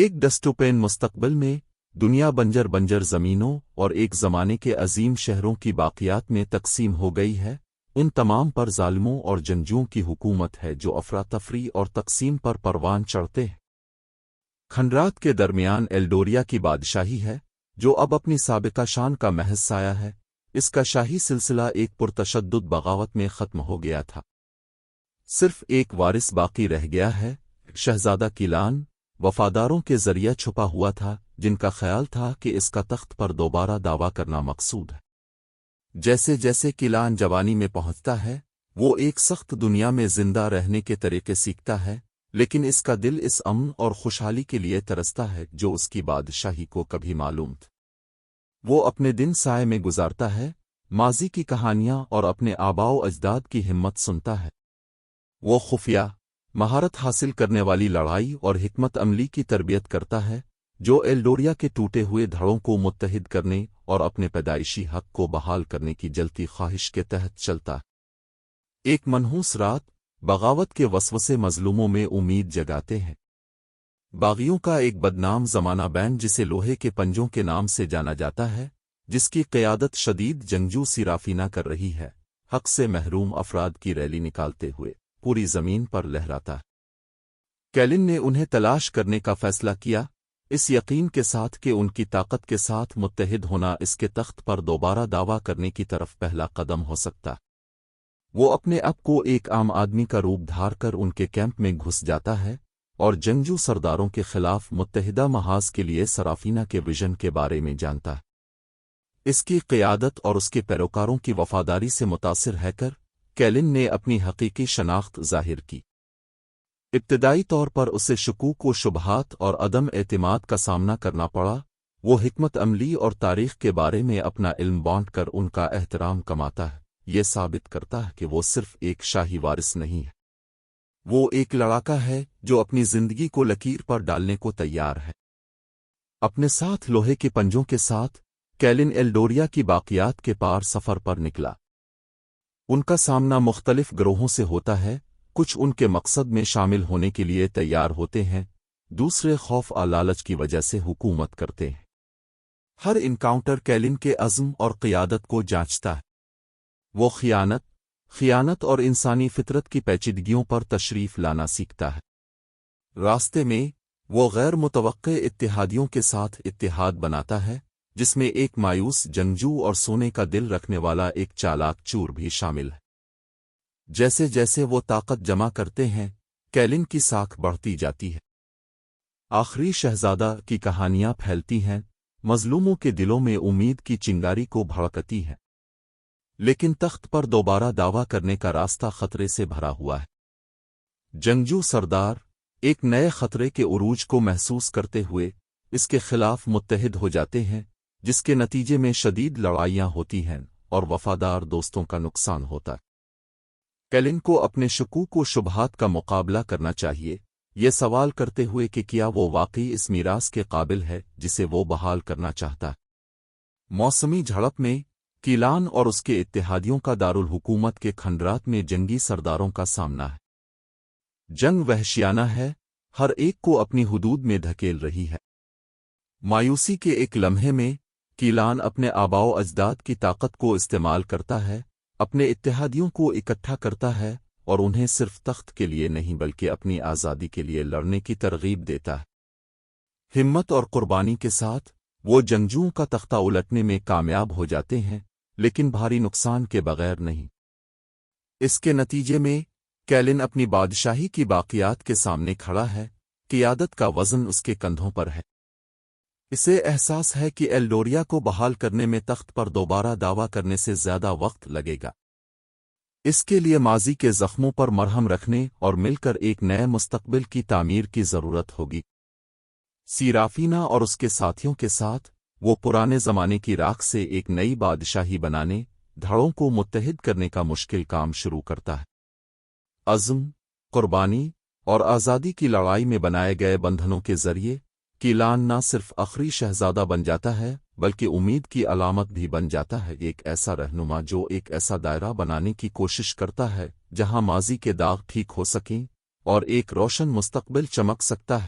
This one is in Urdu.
ایک ڈسٹوپین مستقبل میں دنیا بنجر بنجر زمینوں اور ایک زمانے کے عظیم شہروں کی باقیات میں تقسیم ہو گئی ہے۔ ان تمام پر ظالموں اور جنگجوؤں کی حکومت ہے جو افراتفری اور تقسیم پر پروان چڑھتے ہیں۔ کھنڈرات کے درمیان ایلڈوریا کی بادشاہی ہے جو اب اپنی سابقہ شان کا محض سایہ ہے۔ اس کا شاہی سلسلہ ایک پرتشدد بغاوت میں ختم ہو گیا تھا۔ صرف ایک وارث باقی رہ گیا ہے، شہزادہ کیلان، وفاداروں کے ذریعہ چھپا ہوا تھا جن کا خیال تھا کہ اس کا تخت پر دوبارہ دعویٰ کرنا مقصود ہے۔ جیسے جیسے کیلان جوانی میں پہنچتا ہے وہ ایک سخت دنیا میں زندہ رہنے کے طریقے سیکھتا ہے، لیکن اس کا دل اس امن اور خوشحالی کے لیے ترستا ہے جو اس کی بادشاہی کو کبھی معلوم تھی۔ وہ اپنے دن سائے میں گزارتا ہے، ماضی کی کہانیاں اور اپنے آباء و اجداد کی ہمت سنتا ہے۔ وہ خفیہ مہارت حاصل کرنے والی لڑائی اور حکمت عملی کی تربیت کرتا ہے جو ایلڈوریا کے ٹوٹے ہوئے دھڑوں کو متحد کرنے اور اپنے پیدائشی حق کو بحال کرنے کی جلتی خواہش کے تحت چلتا ہے۔ ایک منحوس رات بغاوت کے وسوسے مظلوموں میں امید جگاتے ہیں۔ باغیوں کا ایک بدنام زمانہ بینڈ جسے لوہے کے پنجوں کے نام سے جانا جاتا ہے، جس کی قیادت شدید جنگجو سیرافینا کر رہی ہے، حق سے محروم افراد کی ریلی نکالتے ہوئے پوری زمین پر لہراتا ہے۔ کیلن نے انہیں تلاش کرنے کا فیصلہ کیا، اس یقین کے ساتھ کہ ان کی طاقت کے ساتھ متحد ہونا اس کے تخت پر دوبارہ دعویٰ کرنے کی طرف پہلا قدم ہو سکتا۔ وہ اپنے آپ کو ایک عام آدمی کا روپ دھار کر ان کے کیمپ میں گھس جاتا ہے اور جنگجو سرداروں کے خلاف متحدہ محاذ کے لیے سرافینا کے ویژن کے بارے میں جانتا ہے۔ اس کی قیادت اور اس کے پیروکاروں کی وفاداری سے متاثر ہے کر کیلن نے اپنی حقیقی شناخت ظاہر کی۔ ابتدائی طور پر اسے شکوک و شبہات اور عدم اعتماد کا سامنا کرنا پڑا۔ وہ حکمت عملی اور تاریخ کے بارے میں اپنا علم بانٹ کر ان کا احترام کماتا ہے، یہ ثابت کرتا ہے کہ وہ صرف ایک شاہی وارث نہیں ہے، وہ ایک لڑاکا ہے جو اپنی زندگی کو لکیر پر ڈالنے کو تیار ہے۔ اپنے ساتھ لوہے کے پنجوں کے ساتھ کیلن ایلڈوریا کی باقیات کے پار سفر پر نکلا۔ ان کا سامنا مختلف گروہوں سے ہوتا ہے، کچھ ان کے مقصد میں شامل ہونے کے لیے تیار ہوتے ہیں، دوسرے خوف اور لالچ کی وجہ سے حکومت کرتے ہیں۔ ہر انکاؤنٹر کیلن کے عزم اور قیادت کو جانچتا ہے۔ وہ خیانت اور انسانی فطرت کی پیچیدگیوں پر تشریف لانا سیکھتا ہے۔ راستے میں وہ غیر متوقع اتحادیوں کے ساتھ اتحاد بناتا ہے جس میں ایک مایوس جنگجو اور سونے کا دل رکھنے والا ایک چالاک چور بھی شامل ہے۔ جیسے جیسے وہ طاقت جمع کرتے ہیں کیلن کی ساکھ بڑھتی جاتی ہے۔ آخری شہزادہ کی کہانیاں پھیلتی ہیں، مظلوموں کے دلوں میں امید کی چنگاری کو بھڑکتی ہیں، لیکن تخت پر دوبارہ دعویٰ کرنے کا راستہ خطرے سے بھرا ہوا ہے۔ جنگجو سردار ایک نئے خطرے کے عروج کو محسوس کرتے ہوئے اس کے خلاف متحد ہو جاتے ہیں، جس کے نتیجے میں شدید لڑائیاں ہوتی ہیں اور وفادار دوستوں کا نقصان ہوتا ہے۔ کیلن کو اپنے شکوک و شبہات کا مقابلہ کرنا چاہیے، یہ سوال کرتے ہوئے کہ کیا وہ واقعی اس میراث کے قابل ہے جسے وہ بحال کرنا چاہتا ہے۔ موسمی جھڑپ میں کیلان اور اس کے اتحادیوں کا دارالحکومت کے کھنڈرات میں جنگی سرداروں کا سامنا ہے۔ جنگ وحشیانہ ہے، ہر ایک کو اپنی حدود میں دھکیل رہی ہے۔ مایوسی کے ایک لمحے میں کیلان اپنے آباء و اجداد کی طاقت کو استعمال کرتا ہے، اپنے اتحادیوں کو اکٹھا کرتا ہے اور انہیں صرف تخت کے لیے نہیں بلکہ اپنی آزادی کے لیے لڑنے کی ترغیب دیتا ہے۔ ہمت اور قربانی کے ساتھ وہ جنگجوؤں کا تختہ الٹنے میں کامیاب ہو جاتے ہیں، لیکن بھاری نقصان کے بغیر نہیں۔ اس کے نتیجے میں کیلن اپنی بادشاہی کی باقیات کے سامنے کھڑا ہے، قیادت کا وزن اس کے کندھوں پر ہے۔ اسے احساس ہے کہ ایلڈوریا کو بحال کرنے میں تخت پر دوبارہ دعویٰ کرنے سے زیادہ وقت لگے گا۔ اس کے لیے ماضی کے زخموں پر مرہم رکھنے اور مل کر ایک نئے مستقبل کی تعمیر کی ضرورت ہوگی۔ سیرافینا اور اس کے ساتھیوں کے ساتھ وہ پرانے زمانے کی راکھ سے ایک نئی بادشاہی بنانے، دھڑوں کو متحد کرنے کا مشکل کام شروع کرتا ہے۔ عزم، قربانی اور آزادی کی لڑائی میں بنائے گئے بندھنوں کے ذریعے کیلان نہ صرف آخری شہزادہ بن جاتا ہے بلکہ امید کی علامت بھی بن جاتا ہے، ایک ایسا رہنما جو ایک ایسا دائرہ بنانے کی کوشش کرتا ہے جہاں ماضی کے داغ ٹھیک ہو سکیں اور ایک روشن مستقبل چمک سکتا ہے۔